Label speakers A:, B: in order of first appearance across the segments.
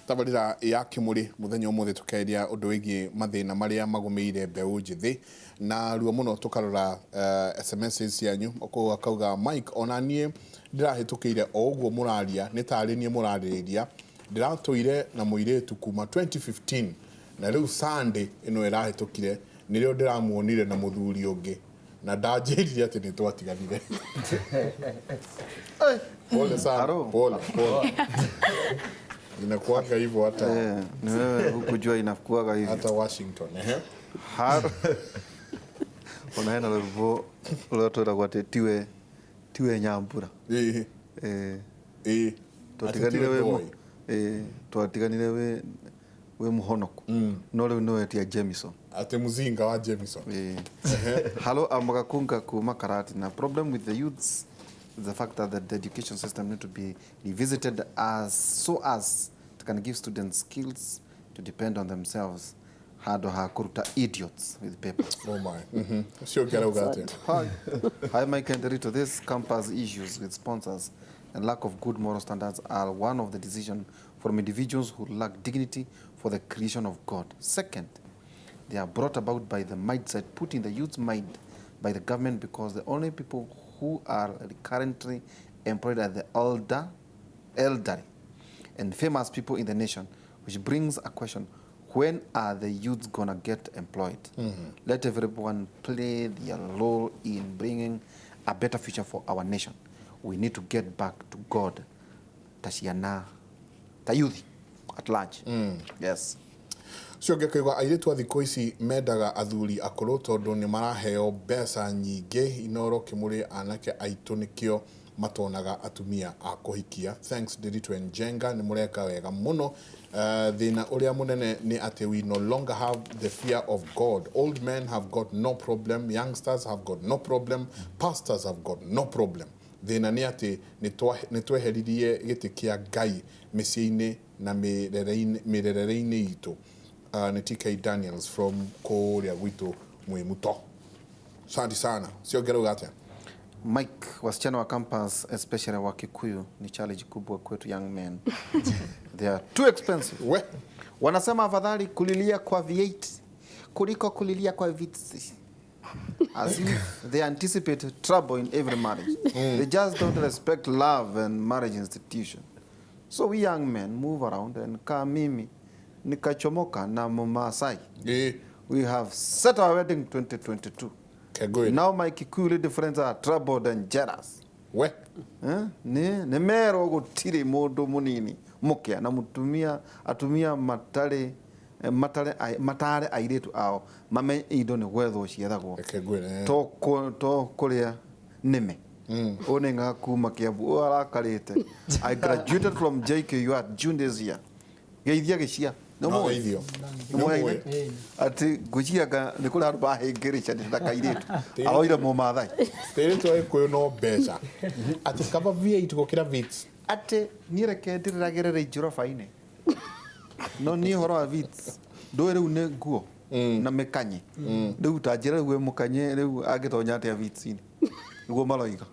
A: tabarira ya Kimuri muthenya umwe tukeria undu wigi mathina maria magumeire mbeu njithi na ruo muno tukarora SMS cianyu oko akauga Mike onanie ndirahitukiire oguo muraria nitarinie murariria ndiratuire na muiretu kuma 2015 na riu Sunday ino irahitukire nirio ndiramuonire na muthuri ungi na ndanjirire ati ni twatiganire. Pole sana. Pole. Inakuanga hivyo hata
B: ni wewe hukujua inakuanga hivyo
A: hata Washington
B: unaenda levo loto la kwate tiwe nyambura twatiganire we twatiganire we muhonoko no le no etia Jameson
A: ate muzinga wa Jameson
B: hello amagakunga kuma karati na problem with the youths the fact that the education system need to be revisited as it can give students skills to depend on themselves. Hado hakuruta idiots with papers.
A: Oh my. Sure get out it.
B: Hi Mike and to this campus issues with sponsors and lack of good moral standards are one of the decisions from individuals who lack dignity for the creation of God. Second, they are brought about by the mindset put in the youth's mind by the government because the only people who are currently employed are the elderly and famous people in the nation, which brings a question, when are the youths gonna get employed? Let everyone play their role in bringing a better future for our nation. We need to get back to God. Tashiana, the youth at large. Yes.
A: Sio gekaiwa airetu athiko ici mendaga athuri akoro tondu ni maraheo mbeca nyinge Inooro Kimuri anake aitu nikio matonaga atumia a kuhikia. Thanks Didito Njenga ni mureka wega muno. Thina uria munene ni ati we no longer have the fear of God. Old men have got no problem, youngsters have got no problem, pastors have got no problem. Thina ni ati ni tweheririe giti kia Ngai miciini na mirerere-ini itu. Ni TK Daniels from Korea Wito Mwimuto. Asante sana. Sio gero gata.
B: Mike, wasichana wa campus, especially wa Kikuyu, ni challenge kubwa kwetu young men. They are too expensive. Wanasema afadhali kulilia kwa V8 kuliko kulilia kwa V6. As if they anticipate trouble in every marriage. They just don't respect love and marriage institution. So we young men move around and mimi nikachomoka na Mumasai. We have set our wedding 2022. Now my Kikuyu lady friends are troubled and jealous. Ne mero gutire mundu munini mukia na mutumia atumia matare airetu ao mame indo ne wetho ciethagwo to kuria nime one nga kuma Kiambu arakarite. I graduated from JKU at June this year. Geithia gicia no
A: geithio
B: ati guciaga ni kula ru bahengerecha ndakairetu aroira mu mathai
A: tereto eko no beca ati kaba V8 gukira Vits
B: ati ni reke ndiriragerere njuro faine no ni horo wa Vits do riu ne nguo na mekanye riu tanjira gwe mukanye riu agitonya ati Vits ni guo maloiga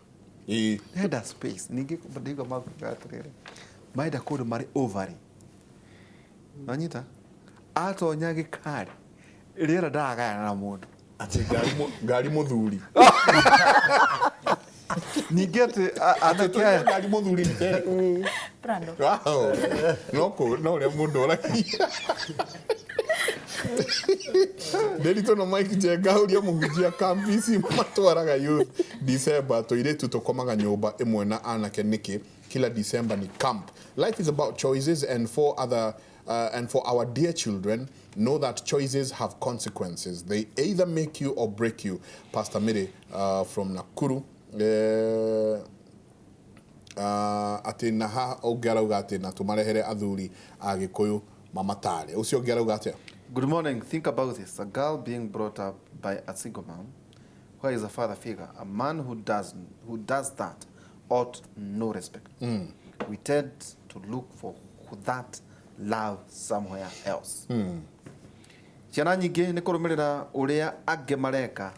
B: head space ningi kubadilika makugatere maida kodo mari ovary Nanyita atonya gikari rira ndaga na mundu
A: ati gari muthuri
B: nigete anakia
A: gari muthuri ni
C: Prando
A: no le mundu orakia Delito no Mike Jenga uria mugujia campus matwaraga youth December toiretu tukomaga nyumba imwe na anake niki kila December ni camp. Life is about choices and for our dear children, know that choices have consequences. They either make you or break you. Pastor Mire from Nakuru. Ati naha ogerauga ati na tumarehere athuri agikuyu mamatare. Ucio ogerauga ati.
B: Good morning. Think about this. A girl being brought up by a single mom. Where is a father figure? A man who does that ought no respect. We tend to look for that love somewhere else. Ciana nyingi ni kurumirira uria ange mareka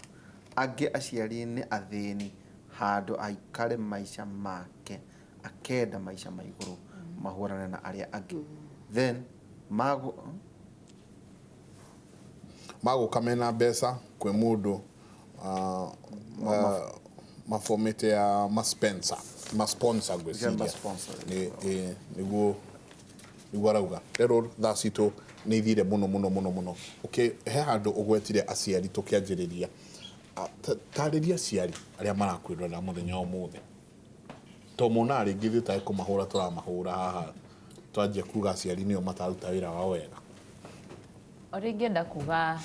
B: ange aciari ni athini handu aikare maisha make akenda maisha maiguru mahurana na aria angi then
A: mago kamena besa kwe mudu mafomete ya masponsor gweciria niguo arauga rero thacito ni ithire muno okay he handu ugwetire aciari tukianjiriria tariria aciari aria marakwirora muthenya omuthe to mona ringi thita kumahura turamahura haha twanjie kuga aciari nio mataruta wira wa wega
C: oringi nda kuga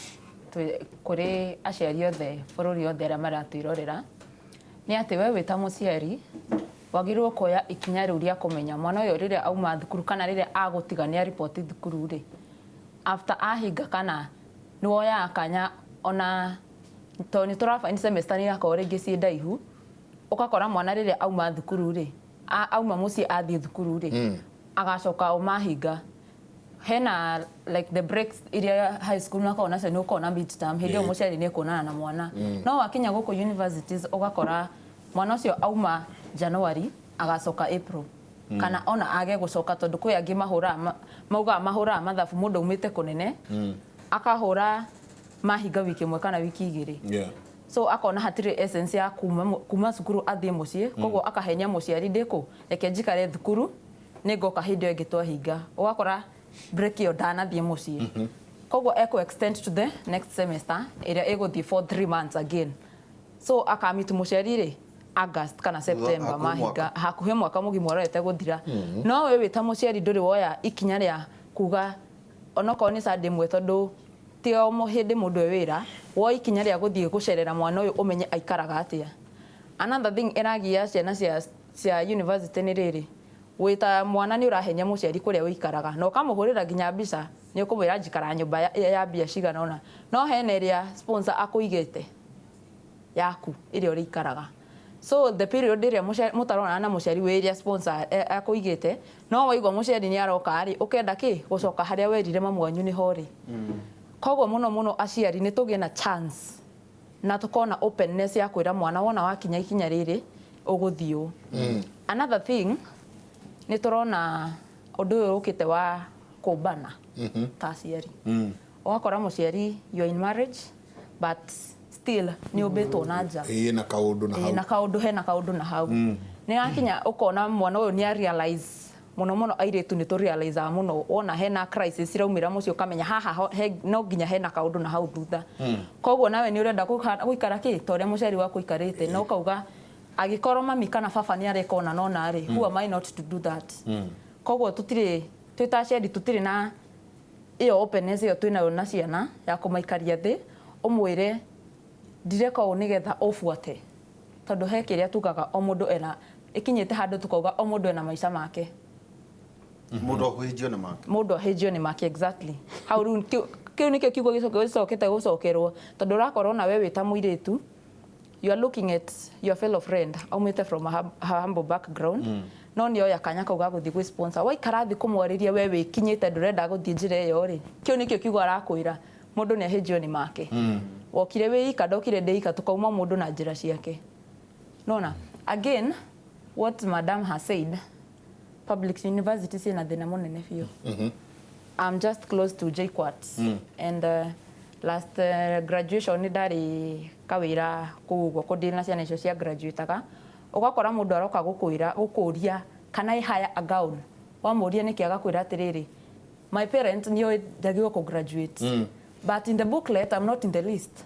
C: kuri aciari othe bururi othe aria maratwirorera ni ati we wita muciari wagirwo koya ikinya riu ria kumenya mwana uyo riria auma thukuru kana riria agutigania report thukuru ri after ahinga kana ni woya akanya ona to ni turafa ni semester ni yako ringi ci ndaihu ukakora mwana riria auma thukuru ri auma muci athi thukuru ri agacoka umahinga hena like the breaks iria high school na kona se no kona mid term hidio muciari ni kuonana na mwana no wakinya guku universities ugakora mwana ucio auma January agacoka April kana ona age gucoka tondu kwi angi mahura mathabu mundu umite kunene akahura mahinga wiki mwe kana wiki igiri so akona hatire essence ya kuma cukuru athie mucie koguo akahenya muciari ndiko reke njikare thukuru ningoka hindio ingi twahinga ugakora break yo ndanathie mucie koguo eco extend to the next semester iria iguthie for 3 months again so akamit muciari ri August kana September mahinga hakuhe mwaka mugimo rete guthira no we wita muciari nduri woya ikinya ria kuga onoko ni sade mwe tondu ti o muhindi mundu wira wo ikinya ria guthie gucerera mwana uyu umenye aikaraga atia another thing iragia ciana cia university ni riri wita mwana ni urahenya muciari kuria wikaraga no kamuhurira ginya mbica ni ukumwira njikara nyumba ya bia cigana ona no hene ria sponsor akuigete yaku iria urikaraga so the period area mutarona na muciari wiria sponsor akuigete no waigwa muciari ni aroka ari ukenda ki gucoka haria werire mamwanyu ni hori koguo muno aciari ni tugie na chance na tukona openness ya kwira mwana wona wakinya ikinya riri uguthio another thing ni turona undu uyu ukite wa kumbana ta aciari ugakora muciari you in marriage but still ni ubetwo na nja
A: na kaundu na hau
C: na kaundu hena kaundu na hau ni akinya ukona mwana uyu ni realize muno airetu ni to realize muno ona hena crisis iraumira mucio kamenya haha no ginya hena kaundu na hau thutha koguo nawe ni urenda guikara ki tore muciari wako ikarite no kauga agikorwo mami kana baba ni arekona no nari who am I not to do that koguo tutire twitaciari tutire na iyo openness iyo twina na ciana ya kumaikaria thi umwire direka unigetha ofuate tondu he kiria tugaga o mundu ena ikinyite handu tukauga o mundu ena maisha make mundu ahijio ni make exactly how run kiu nikio kiugo gicokete gucokerwo tondu rakorwo na we wita muiretu you are looking at your fellow friend umite from a humble background no ni oya kanya kauga guthi gwi sponsor wai karathi kumwariria we wikinyite ndurenda guthi njira iyo ri kiu nikio kiugo arakwira mundu ni ahijio ni make wokire we ikadokire ndeika tukauma mundu na njira ciake nona again what madam has said public universities in the munene fio I'm just close to JKUAT and last graduation ndari kawira kugo kudina ciana icio cia graduataga ugakora mundu aroka gukuria kana I hire a gown wa muria niki agakwira atiriri my parents nio ndagio ku graduate but in the booklet I'm not in the list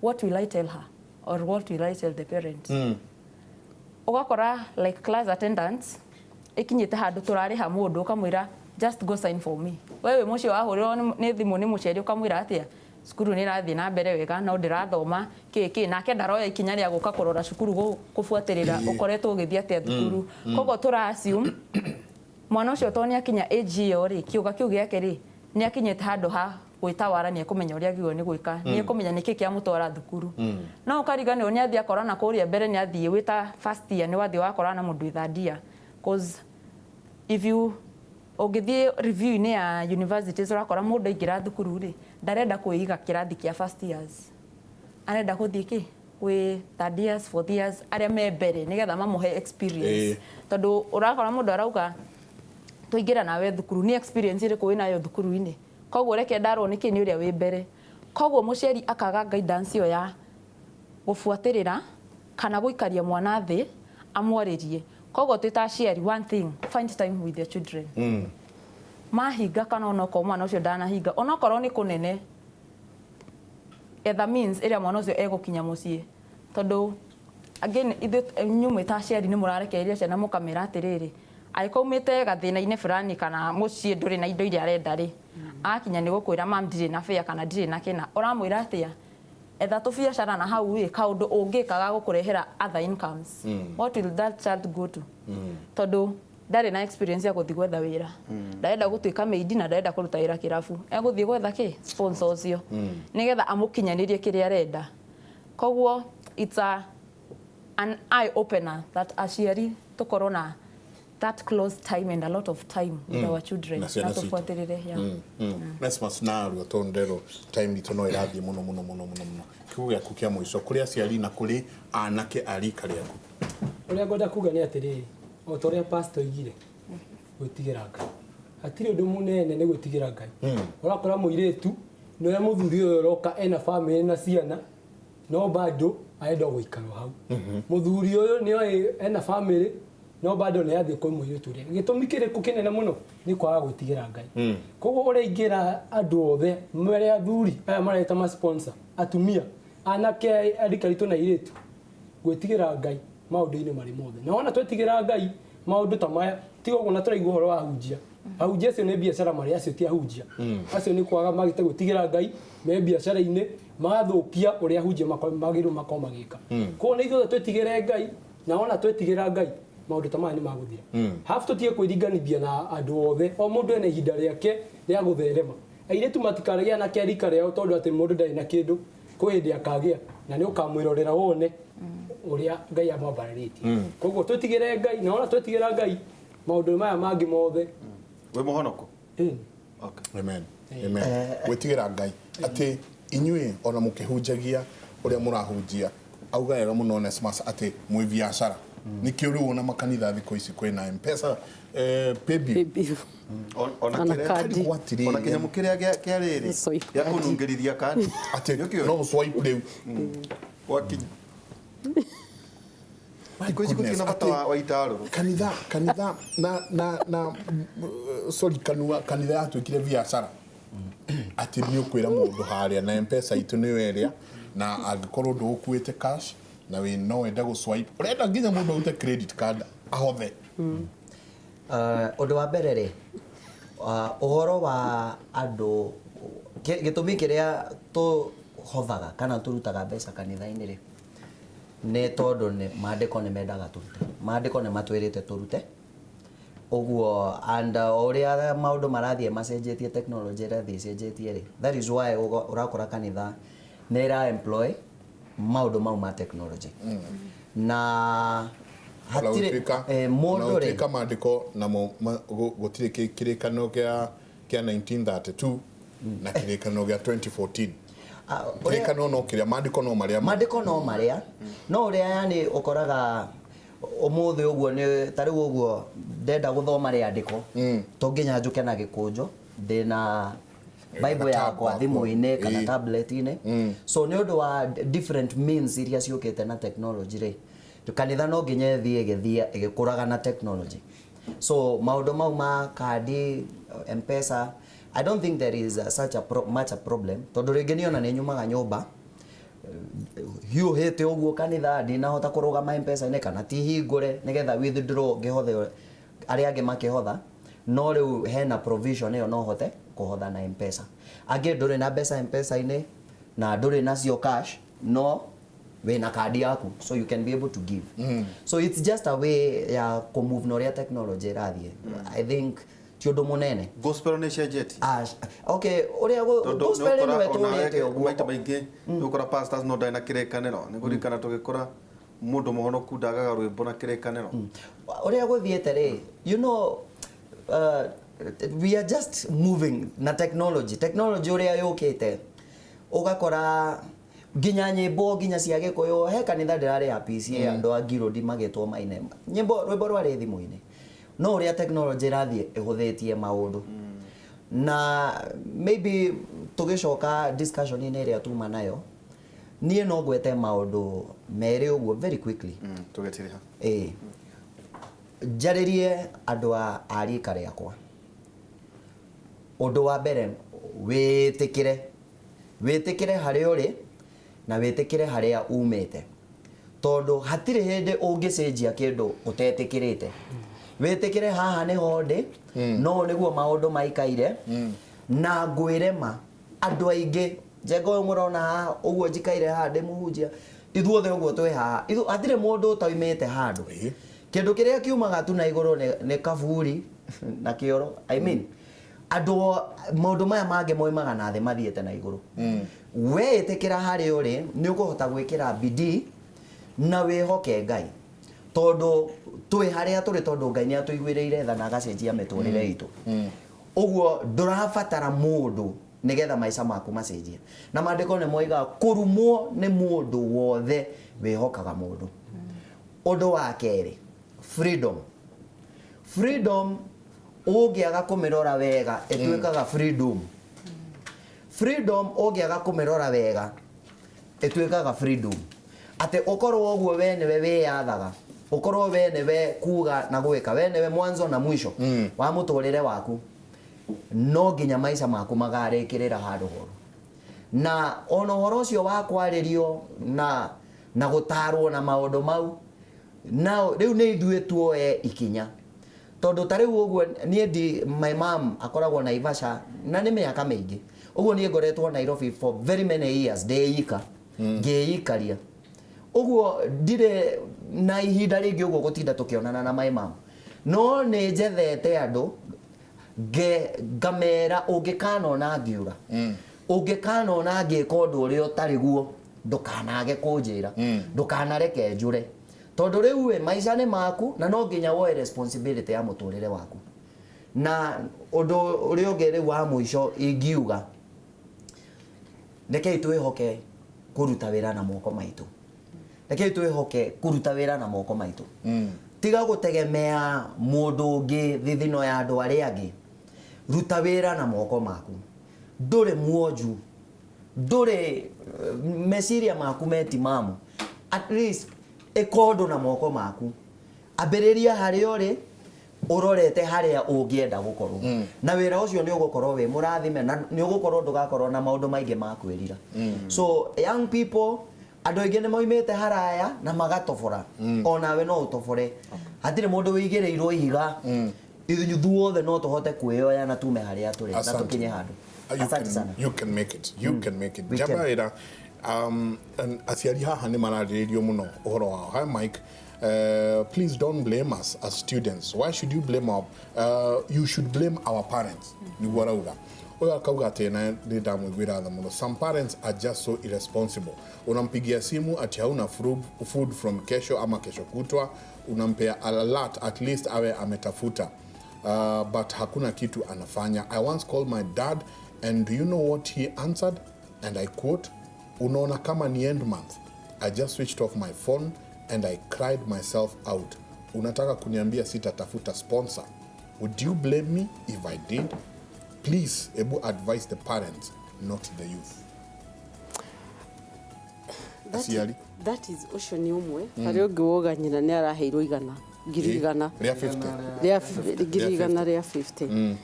C: what will I tell her or what will I tell the parents ugakora like class attendants ikinyite handu turari ha mundu ukamwira just go sign for me wewe mucio wahuriro ni thimu ni muciari ukamwira atia cukuru ni rathi na mbere wega no ndirathoma kiki nake ndaroya ikinya ria guka kurora cukuru kufuatirira ukoretwo ugithia atia thukuru kogo tura assume mwana ucio toni akinya age yo ri kiuga kiu giake ri ni akinyite handu ha gwitawara ni kumenya uria gigo ni gwika ni kumenya niki kia mutwara thukuru no ukariganirwo ni athia korana kuria mbere ni athie wita first year ni wathi wakorana mundu ithandia cause if you ogithie review ni ya universities urakora mundu ingira thukuru ri ndarenda kuiga kirathi kia first years arenda kuthie ki we third years fourth years aria me mbere nigetha mamuhe experience tondu urakora mundu arauga tuingira nawe thukuru ni experience ire kuina yo thukuru-ini koguo reke ndarwo niki ni uria wi mbere koguo muciari akaga guidance yo ya gubuatirira kana guikaria mwana thi amwaririe koguo twita share one thing find time with your children mahinga kana onoko mwana ucio ndanahinga onokorwo ni kunene that means area mwana ucio egukinya mucie tondu again nyumwe ta share ni murarekereria ciana mukamera atiriri aikomite gathina-ini fulani kana mucie nduri na indo iria arenda ri akinya ni gukwira mam ndiri na fare kana ndiri na kina uramwira atia etha tu biacara na hau wi kaundu ungikaga gukurehera other incomes what will that child go to tondu ndari na experience ya guthi gwetha wira ndarenda gutuika maidi na ndarenda kuruta wira kirabu eguthi gwetha ki sponsor ucio nigetha amukinyanirie kiria arenda koguo it's an eye opener that aciari tukorwo na that close time and a lot of time with our children na tufuatirire
A: Christmas na ru tondero time itono irathie muno kiuga kukia mwico kuri aciari na kuri anake ari kari aku
D: uria ngoda kuga ni atiri o toria pastor igire gwitigira Ngai atiri undu munene ni gwitigira Ngai urakora muiretu no ya muthuri uyo roka ena family na ciana no bado aenda guikaro hau muthuri uyo ni ena family no bado ni athi kwa muiretu ri gitumikire kukinene muno ni kwaga gwitigira Ngai koguo uringira andu othe mere athuri aya mareta ma sponsor atumia anake arikaritu na iretu gwitigira Ngai maundu-ini mari mothe na ona twetigira Ngai maundu ta maya tigo gona turaigua horo wa hunjia ahunjia cio ni biacara mari acio ti ahunjia acio ni kwaga magite gwitigira Ngai me biacara-ini magathukia uria ahunjia magiru magika ko ni ithuothe twetigire Ngai na ona twetigira Ngai maundu ta maya ni maguthira hafu tutige kwiringanithia na andu othe o mundu ene ihinda riake ria gutherema airetu matikaragia na kerika riao tondu ati mundu ndari na kindu ko hindi akagia na ni ukamwirorera wone uria Ngai amwambararitie koguo twetigire Ngai na ona twetigira Ngai maundu maya mangi mothe
B: we muhonoko
A: okay amen gwitigira Ngai ati inyue ona mukihunjagia uria murahunjia auga ega muno Onesmus ati mwi biacara nikio riu ona makanitha thiko ici kwina mpesa baby
B: ona kinya mukiria kia riri ya kunungirithia kandi
A: ati no swipe riu
B: waki Kwezi kutina bata wa itaro
A: kanitha na sorry kanitha yatwikire biacara ati ni ukwira mundu haria na mpesa itu ni weria na angikorwo ndukuite cash na we no wenda go swipe urenda nginya mundu ute credit card ahothe
E: undu wa mbere ri uhoro wa andu gitumi kiria tu hothaga kana turutaga mbeca kanitha-ini ri ne tondu ni maandiko ni mendaga turute maandiko ni matwirite turute oguo and uria maundu marathie macenjetie technology rathie cenjetie ri that is why urakora kanitha nera employ maundu mau ma technology na hatire mundu ri
A: kama maandiko na gutire kirikano kia 1932 na kirikano kia 2014 kirikano no kiria maandiko no maria no uria yani ukoraga umuthi uguo ni tariu uguo ndenda guthoma riandiko to nginya njuke na gikunjo ndina Bible yakwa thimu-ini kana tablet-ini so ni undu wa different means iria ciukite na technology ri kanitha no nginya thie igikuraga na technology so maundu mau ma kandi mpesa I don't think there is such a much a problem tondu ringi niona ni nyumaga nyumba hiu hete uguo kanitha ndina hota kurugama mpesa-ini kana ti hingure nigetha withdraw ngihothe aria angi makihotha no riu hena provision iyo no hote kuhotha na mpesa angi nduri na mbeca mpesa-ini na nduri nacio cash no we na kadi yaku so you can be able to give so it's just a way ya kumove no ria technology rathie I think tiondo munene
B: gospel ni cenjeti
E: okay uria gospel ni weturite
B: uguo maita maingi ukora pastors no ndaina kirekanero ni gurikana tugikora mundu muhonoku ndagaga rwimbo na kirekanero
E: uria guthiete ri you know we are just moving na technology uria yukite ugakora ginya nyimbo ginya cia gikuyu he kanitha ndirari ya PC andu a ngiro di magitwo maine nyimbo rwimbo rwari thimu-ini no uria technology rathie ihuthitie maundu na maybe tugicoka discussion ine iria tuma nayo nie no gwete maundu meri uguo very quickly
B: tugetire ha
E: jaririe andu a rika riakwa undu wa mbere witikire haria uri na witikire haria umite tondu hatire hindi ungicenjia kindu utetikirite witikire haha niho ndi no niguo maundu maikaire na ngwirema andu aingi jego murona haha uguo njikaire haha ndi muhunjia ithuothe uguo twi haha hatire mundu utaimite handu kindu kiria kiumaga tu na iguru ni kaburi na kioro I mean andu maundu maya mange moimaga na thi mathiete na iguru we itikira hari uri ni ukuhota gwikira bidii na wihoke Ngai tondu twi haria turi tondu Ngai ni atuiguireire tha na agacenjia miturire itu uguo ndurabatara mundu nigetha maica maku macenjie na maandiko ni moiga kurumwo ni mundu wothe wihokaga mundu undu wa keri freedom ungiaga kumirora wega etwikaga freedom ungiaga kumirora wega etwikaga freedom ate ukorwo oguo we niwe wiyathaga ukorwo we niwe kuga na gwika we niwe mwanzo na mwisho wa muturire waku no nginya maica maku magarikirira handu horu na ono horo ucio wa kwaririo na gutarwo na maundu mau na riu ni ithue tuoe ikinya tondu tariu uguo nie my mom akoragwo na Ivasha na ni miaka mingi uguo nie ngoretwo Nairobi for very many years ndeika ngeikaria uguo ndire na ihinda ringi uguo gutinda tukionana na my mom no ni njethete andu ngamera ungikanona ngiura ungikanona ngika undu uria utari guo ndukanage kunjira ndukanareke njure tondu riu we maica ni maku na no nginya woe responsibility ya muturire waku na undu uria ungi riu wa muico ingiuga rekei twihoke kuruta wira na moko maitu rekei twihoke kuruta wira na moko maitu tiga gutegemea mundu ungi thithino ya andu aria angi ruta wira na moko maku ndure muoju ndure meciria maku metimamu at least ekondo na moko maku ambiriria haria uri urorete haria ungienda gukorwo na wira ucio ni ugukorwo we murathime na ni ugukorwo ndugakorwo na maundu maingi makwirira so young people andu aingi ni moimite haraya na magatobora onawe no utobore hatire mundu wigireirwo ihiga ithuothe no tuhote kuioya na tume haria turi na tukinye handu
A: you can make it jabaira aciari haha ni mararĩrĩrio muno uhoro wao hi Mike please don't blame us as students why should you blame you should blame our parents ni warauga oyo akauga tena ndi ndamwigwira tha muno some parents are just so irresponsible unampigia simu ati hauna food from kesho ama kesho kutwa unampea alert at least awe ametafuta but hakuna kitu anafanya. I once called my dad and do you know what he answered? And I quote, unaona kama ni end month. I just switched off my phone and I cried myself out. Unataka kuniambia sitatafuta sponsor. Would you blame me if I did? Please, ebu advise the parents, not the youth.
F: That is ucio ni umwe haria ungi woga nyina ni araheirwo igana ngiri igana
A: ria 50
F: ngiri igana ria 50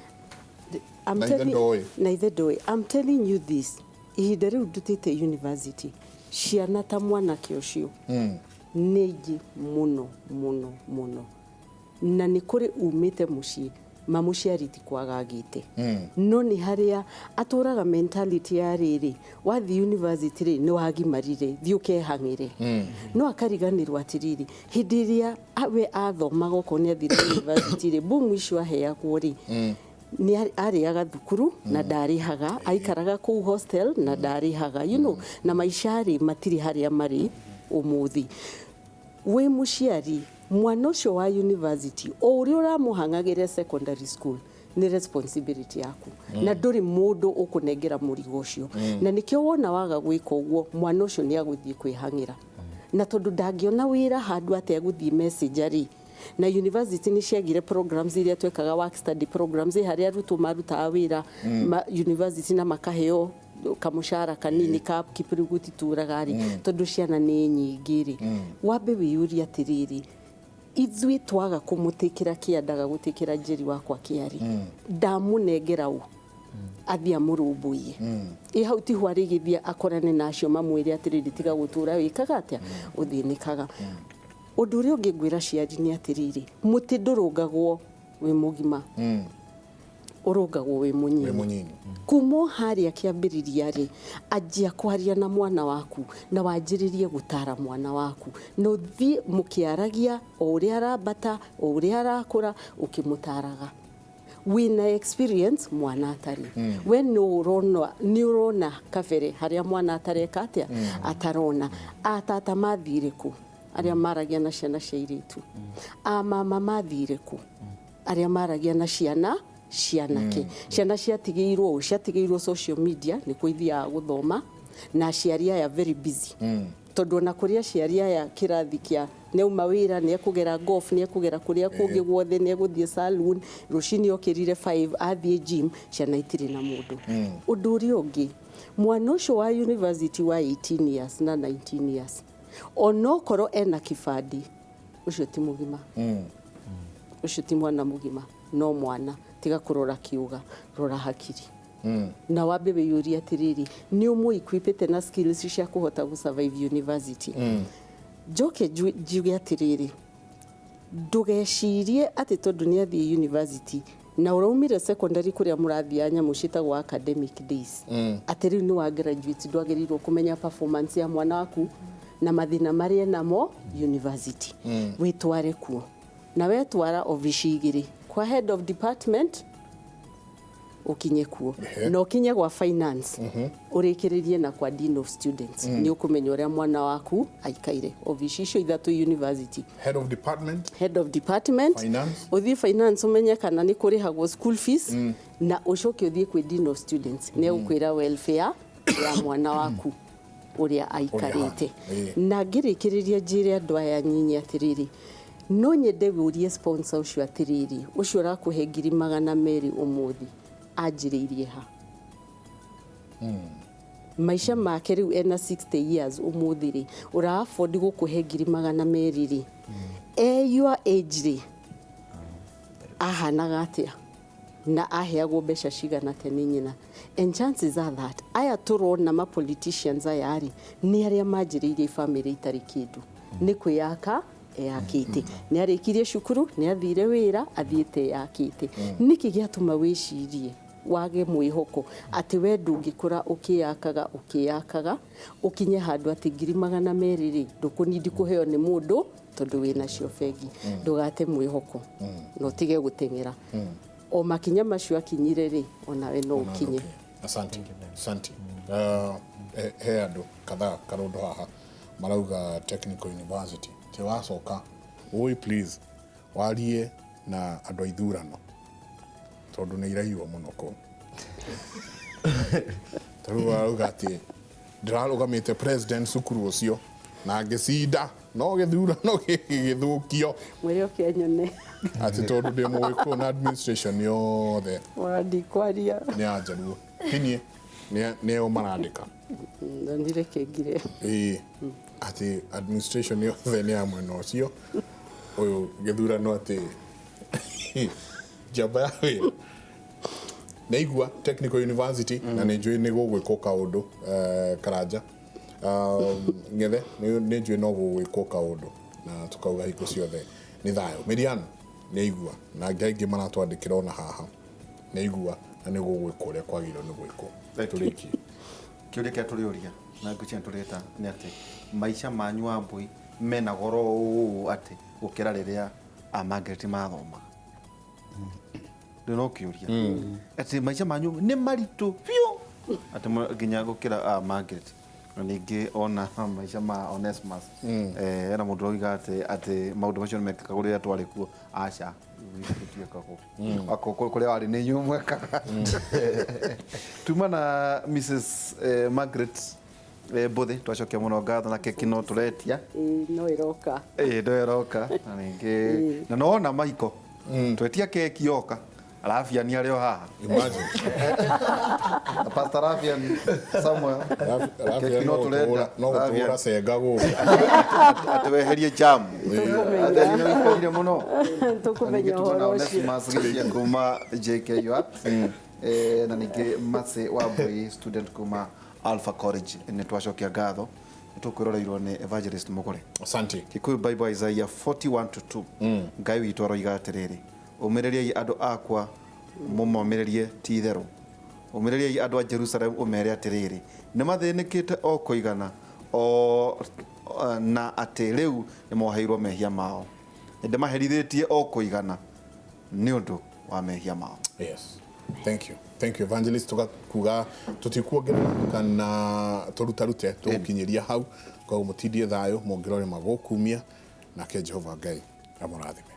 F: I'm telling you this ihinda riu ndutite university ciana ta mwanake ucio nĩingĩ mũno mũno mũno na nĩ kũrĩ umĩte mũciĩ mamuciariti kwagagite no ni haria aturaga mentality ya riri wathi university ri ni wagimarire thiuke hangire no akariganirwo atiriri hindiria awe athoma goko ni athire university ri bumu icio aheagwo ri ni ariaga thukuru na ndarihaga aikaraga ku hostel na ndarihaga you know na maishari matiri haria mari umuthi we muciari mwana ucio wa university o uri uramuhangagire secondary school ni responsibility yaku na nduri mundu ukunengera murigo ucio na nikio wona waga gwika uguo mwana ucio ni aguthie kwihangira na tondu ndangiona wira handu ate aguthie messenger na university nĩ ciagire programs iria twekaga work study programs harĩa arutwo marutaga wĩra university na makaheo kamushara kanini ka kipiriguti turagari tondu ciana nĩ nyingĩ rĩ wambe wĩyũria atĩrĩrĩ ithuĩ twaga kũmũtĩkĩra kĩandaga gũtĩkĩra njeri wakwa kĩari ndamũnengera u athia mũrũmbũiye hau tiho arĩgĩthia akorane nacio mamwĩre atĩrĩrĩ tiga gũtũra wĩkaga atĩa ũthĩnĩkaga ũndũ ũrĩa ũngĩ ngwĩra ciari nĩ atĩrĩrĩ mũtĩ ndũrũngagwo wĩ mũgima ũrũngagwo wĩ mũnyinyi kumo harĩa kĩambĩrĩria rĩ anjia kwaria na mwana waku na wanjĩrĩrie gũtara mwana waku no thiĩ mũkĩaragia o ũrĩa arambata o ũrĩa arakũra ũkĩmũtaraga wina experience mwana atari we nĩ ũrona kabere harĩa mwana atareka atĩa atarona atata mathire ku arĩa maragia na ciana cia airĩtu mama mathire ku arĩa maragia na cianake ciana ciatigĩirwo social media nĩ kũithiaga gũthoma na aciari aya very busy tondu ona kũrĩa aciari aya kĩrathi kĩa neuma wĩra nĩ ekũgera golf nĩ ekũgera kũrĩa kũngĩ guothe nĩ egũthiĩ saloon rũcinĩ okĩrire 5 athiĩ gym ciana itirĩ na mũndũ ũndũ ũrĩa ũngĩ mwana ũcio wa university wa 18 years na 19 years onokorwo ena kĩbandi ũcio ti mũgima ũcio ti mwana mũgima no mwana tiga kũrora kiuga rora hakiri na wambe wĩyũria atĩrĩrĩ nĩ ũmũ-equipĩte na skills cia kũhota gũ-survive university njoke njuge atĩrĩrĩ ndũgecirie atĩ tondũ nĩ athiĩ university na ũraumire secondary kũrĩa mũrathiĩ nyamũ ciĩtagwo academic days atĩ rĩu nĩ wa graduate ndwagĩrĩirwo kũmenya performance ya mwana waku na mathĩna marĩa namo university wĩtware kuo na wetwara obici igĩrĩ kwa head of department ukinye kuo no kinye gwa finance urikiririe na kwa dean of students ni ukumenya uria mwana waku aikaire obici icio ithatu university head of department finance uthi finance umenye kana ni kurihagwo school fees na ucoke uthie kwi dean of students ni ukwira welfare ya mwana waku uria aikarite na ngirikiriria njire andu aya nyinyi atiriri no nyende urie sponsor ucio atiriri ucio rakuhe 200,000 umuthi ajiririe ha maisha make riu ena 60 years umuthiri ura afford gukuhe 200,000 your age ri ahanaga atia na aheagwo mbeca cigana tene nyina and chances are that aya turona ma politicians ayari ni aria majiririe family itari kindu ni kwiyaka yakite ni arikirie cukuru ni athire wira athiete yakite niki giatuma wicirie wage mwihoko ati we ndungikura ukiyakaga ukinye handu ati 200,000 ndukunindi kuheo ni mundu tondu wina cio bengi ndugate mwihoko no tige gutengera o makinya macio akinyire ri ona we no ukinye
A: asante he andu kadhaa karondo haha marauga technical university ti wacoka oi please warie na andu aithurano tondu nĩ iraiwa mũno ko tarũga ugati ndĩrarũgamĩte president cukuru ũcio na ngĩcinda no gĩthurano gĩgĩthũkio
F: mwĩrĩ ũkĩanyone
A: ati tondu ndĩ mũgĩkũyũ na administration yothe
F: wandikwaria
A: nĩ anjaruo kinyie nĩo marandĩka
F: ndire kĩngire
A: ati administration yothe nĩ ya mwena ũcio ũyũ gĩthurano atĩ jamba ya wĩra naigua technical university na nĩ njũĩ nĩ gũgwĩkwo kaũndũ karanja ngethe nĩ njũĩ no gũgwĩkwo kaũndũ na tukauga hingo ciothe nĩ thayũ Miriam nĩ igua na angĩ maratwandĩkĩra ona haha nĩ igua na nĩ gũgwĩkwo ũrĩa kwagĩrĩirwo nĩ gwĩkwo tũrĩkie
B: kĩũria kĩa tũrĩũria na ngũcia tũrĩta nĩ atĩ maica manyu Wambui mena goro ũũ atĩ gũkĩra rĩrĩa Margaret mathomaga ndĩno kĩũria atĩ maica manyu nĩ maritũ biũ atĩ nginya gũkĩra Margaret na ningĩ ona maica ma Onesmus ena mũndũ oiga atĩ maũndũ macio nĩ mekĩkaga rĩrĩa twarĩ kuo aca kũrĩa warĩ nĩ inyuĩ mwekaga tuma na Mrs Margaret mbuthi twacokia muno ngatho na keki no turetia
F: no iroka
B: ndo iroka na ningi na no na maiko twetia keki yoka Rafian ni alio haha
A: Imagine.
B: Pastor Rafian somewhere
A: Rafian no tura sega go.
B: Atuweherie jam athani no ikorire muno
F: tukumenya horo ucio
B: masigia kuma JKU na ningi mase wa boy student kuma Alpha College ni twacokia ngatho tukwiroreirwo ni evangelist Mugore.
A: Asante.
B: Kikuyu Bible Isaiah 41:2 Ngai witũ aroiga atĩrĩrĩ ũmĩrĩriai andũ akwa mũmomĩrĩrie ti itherũ ũmĩrĩriai andũ a Jerusalem ũmere atĩrĩrĩ nĩ mathĩnĩkĩte o kũigana o na atĩ rĩu nĩ moheirwo mehia mao ndĩmaherithĩtie o kũigana nĩ ũndũ wa mehia mao.
A: Yes. Thank you evangelist tugakuga tutikuongerera kana turutarute tukinyiria hau kwa mutindie thayo mongirore magokumia nake Jehova Ngai amurathime.